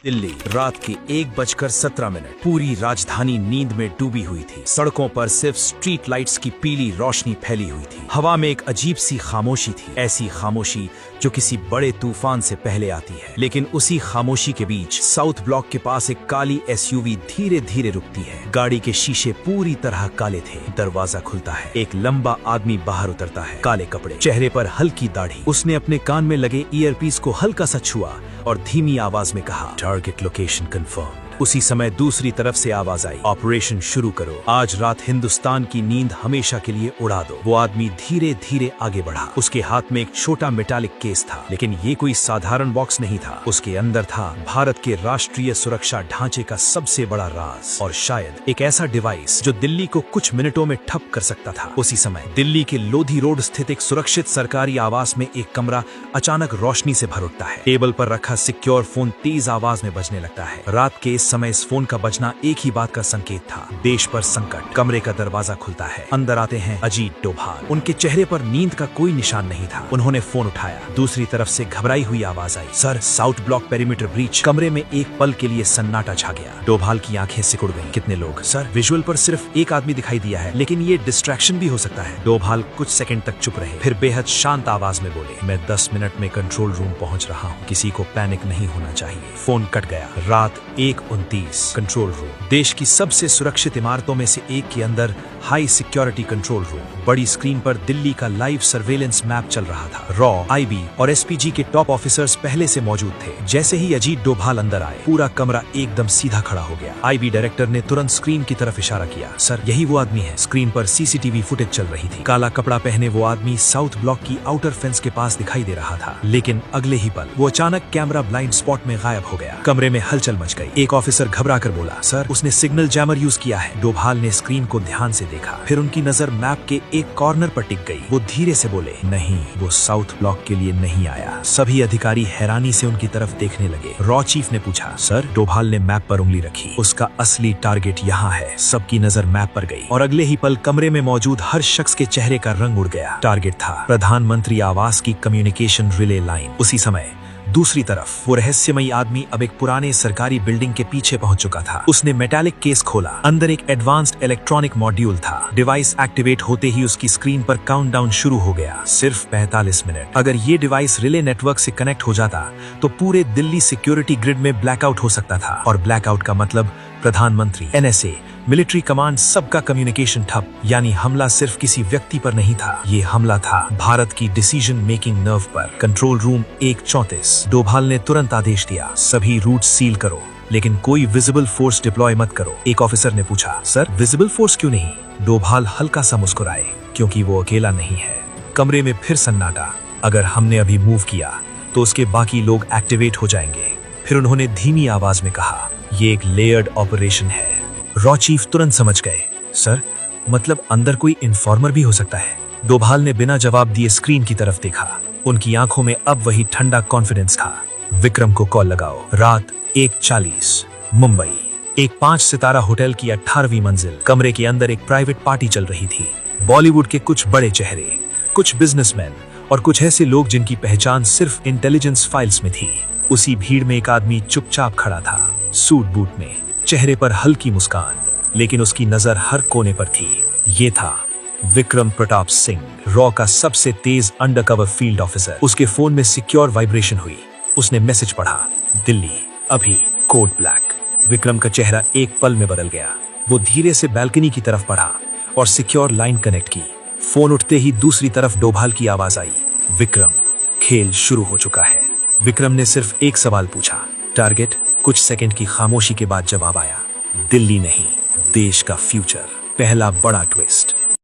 दिल्ली रात के 1:17 पूरी राजधानी नींद में डूबी हुई थी। सड़कों पर सिर्फ स्ट्रीट लाइट्स की पीली रोशनी फैली हुई थी। हवा में एक अजीब सी खामोशी थी, ऐसी खामोशी जो किसी बड़े तूफान से पहले आती है। लेकिन उसी खामोशी के बीच साउथ ब्लॉक के पास एक काली एसयूवी धीरे धीरे रुकती है। गाड़ी के शीशे पूरी तरह काले थे। दरवाजा खुलता है, एक लंबा आदमी बाहर उतरता है, काले कपड़े, चेहरे पर हल्की दाढ़ी। उसने अपने कान में लगे ईयरपीस को हल्का सा छुआ और धीमी आवाज में कहा, टारगेट लोकेशन कंफर्म। उसी समय दूसरी तरफ से आवाज आई, ऑपरेशन शुरू करो, आज रात हिंदुस्तान की नींद हमेशा के लिए उड़ा दो। वो आदमी धीरे धीरे आगे बढ़ा। उसके हाथ में एक छोटा मेटालिक केस था, लेकिन ये कोई साधारण बॉक्स नहीं था। उसके अंदर था भारत के राष्ट्रीय सुरक्षा ढांचे का सबसे बड़ा राज, और शायद एक ऐसा डिवाइस जो दिल्ली को कुछ मिनटों में ठप कर सकता था। उसी समय दिल्ली के लोधी रोड स्थित एक सुरक्षित सरकारी आवास में एक कमरा अचानक रोशनी से भर उठता है। टेबल पर रखा सिक्योर फोन तेज आवाज में बजने लगता है। रात के समय इस फोन का बजना एक ही बात का संकेत था, देश पर संकट। कमरे का दरवाजा खुलता है, अंदर आते हैं अजीत डोभाल। उनके चेहरे पर नींद का कोई निशान नहीं था। उन्होंने फोन उठाया। दूसरी तरफ से घबराई हुई आवाज आई, sir, south block perimeter breach. कमरे में एक पल के लिए सन्नाटा छा गया। डोभाल की आंखें सिकुड़ गईं। कितने लोग? सर, विजुअल पर सिर्फ एक आदमी दिखाई दिया है, लेकिन ये डिस्ट्रैक्शन भी हो सकता है। डोभाल कुछ सेकंड तक चुप रहे, फिर बेहद शांत आवाज में बोले, मैं 10 मिनट में कंट्रोल रूम पहुंच रहा हूँ, किसी को पैनिक नहीं होना चाहिए। फोन कट गया। रात 1:29, कंट्रोल रूम, देश की सबसे सुरक्षित इमारतों में से एक के अंदर हाई सिक्योरिटी कंट्रोल रूम। बड़ी स्क्रीन पर दिल्ली का लाइव सर्वेलेंस मैप चल रहा था। रॉ, आईबी और एसपीजी के टॉप ऑफिसर्स पहले से मौजूद थे। जैसे ही अजीत डोभाल अंदर आए, पूरा कमरा एकदम सीधा खड़ा हो गया। आईबी डायरेक्टर ने तुरंत स्क्रीन की तरफ इशारा किया, सर, यही वो आदमी है। स्क्रीन पर सीसीटीवी फुटेज चल रही थी। काला कपड़ा पहने वो आदमी साउथ ब्लॉक की आउटर फेंस के पास दिखाई दे रहा था, लेकिन अगले ही पल वो अचानक कैमरा ब्लाइंड स्पॉट में गायब हो गया। कमरे में हलचल मच गई। एक ऑफिसर घबरा कर बोला, सर, उसने सिग्नल जैमर यूज किया है। डोभाल ने स्क्रीन को ध्यान से देखा, फिर उनकी नजर मैप के एक कॉर्नर पर टिक गई। वो धीरे से बोले, नहीं, वो साउथ ब्लॉक के लिए नहीं आया। सभी अधिकारी हैरानी से उनकी तरफ देखने लगे। रॉ चीफ ने पूछा, सर? डोभाल ने मैप पर उंगली रखी, उसका असली टारगेट यहाँ है। सबकी नजर मैप पर गई और अगले ही पल कमरे में मौजूद हर शख्स के चेहरे का रंग उड़ गया। टारगेट था प्रधानमंत्री आवास की कम्युनिकेशन रिले लाइन। उसी समय दूसरी तरफ वो रहस्यमयी आदमी अब एक पुराने सरकारी बिल्डिंग के पीछे पहुंच चुका था। उसने मेटालिक केस खोला। अंदर एक एडवांस्ड इलेक्ट्रॉनिक मॉड्यूल था। डिवाइस एक्टिवेट होते ही उसकी स्क्रीन पर काउंटडाउन शुरू हो गया, सिर्फ 45 मिनट। अगर ये डिवाइस रिले नेटवर्क से कनेक्ट हो जाता तो पूरे दिल्ली सिक्योरिटी ग्रिड में ब्लैकआउट हो सकता था, और ब्लैकआउट का मतलब प्रधानमंत्री, एनएसए, मिलिट्री कमांड, सबका कम्युनिकेशन ठप। यानी हमला सिर्फ किसी व्यक्ति पर नहीं था, ये हमला था भारत की डिसीजन मेकिंग नर्व पर। Control room 1:34। डोभाल ने तुरंत आदेश दिया, सभी रूट सील करो, लेकिन कोई विजिबल फोर्स डिप्लॉय मत करो। एक ऑफिसर ने पूछा, सर, विजिबल फोर्स क्यों नहीं? डोभाल हल्का सा मुस्कुराए, क्योंकि वो अकेला नहीं है। कमरे में फिर सन्नाटा। अगर हमने अभी मूव किया तो उसके बाकी लोग एक्टिवेट हो जाएंगे। फिर उन्होंने धीमी आवाज में कहा, ये एक लेयर्ड ऑपरेशन है। रॉ चीफ तुरंत समझ गए, सर, मतलब अंदर कोई इन्फॉर्मर भी हो सकता है? डोभाल ने बिना जवाब दिए स्क्रीन की तरफ देखा। उनकी आंखों में अब वही ठंडा कॉन्फिडेंस था। विक्रम को कॉल लगाओ। रात 1:40, मुंबई, एक 5 सितारा होटल की 18वीं मंजिल। कमरे के अंदर एक प्राइवेट पार्टी चल रही थी। बॉलीवुड के कुछ बड़े चेहरे, कुछ बिजनेसमैन और कुछ ऐसे लोग जिनकी पहचान सिर्फ इंटेलिजेंस फाइल्स में थी। उसी भीड़ में एक आदमी चुपचाप खड़ा था, सूट बूट में, चेहरे पर हल्की मुस्कान, लेकिन उसकी नजर हर कोने पर थी। ये था विक्रम प्रताप सिंह, रॉ का सबसे तेज अंडरकवर फील्ड ऑफिसर। उसके फोन में सिक्योर वाइब्रेशन हुई। उसने मैसेज पढ़ा, दिल्ली, अभी, कोड ब्लैक। विक्रम का चेहरा एक पल में बदल गया। वो धीरे से बैल्कनी की तरफ बढ़ा और सिक्योर लाइन कनेक्ट की। फोन उठते ही दूसरी तरफ डोभाल की आवाज आई, विक्रम, खेल शुरू हो चुका है। विक्रम ने सिर्फ एक सवाल पूछा, टारगेट? कुछ सेकंड की खामोशी के बाद जवाब आया, दिल्ली नहीं, देश का फ्यूचर। पहला बड़ा ट्विस्ट।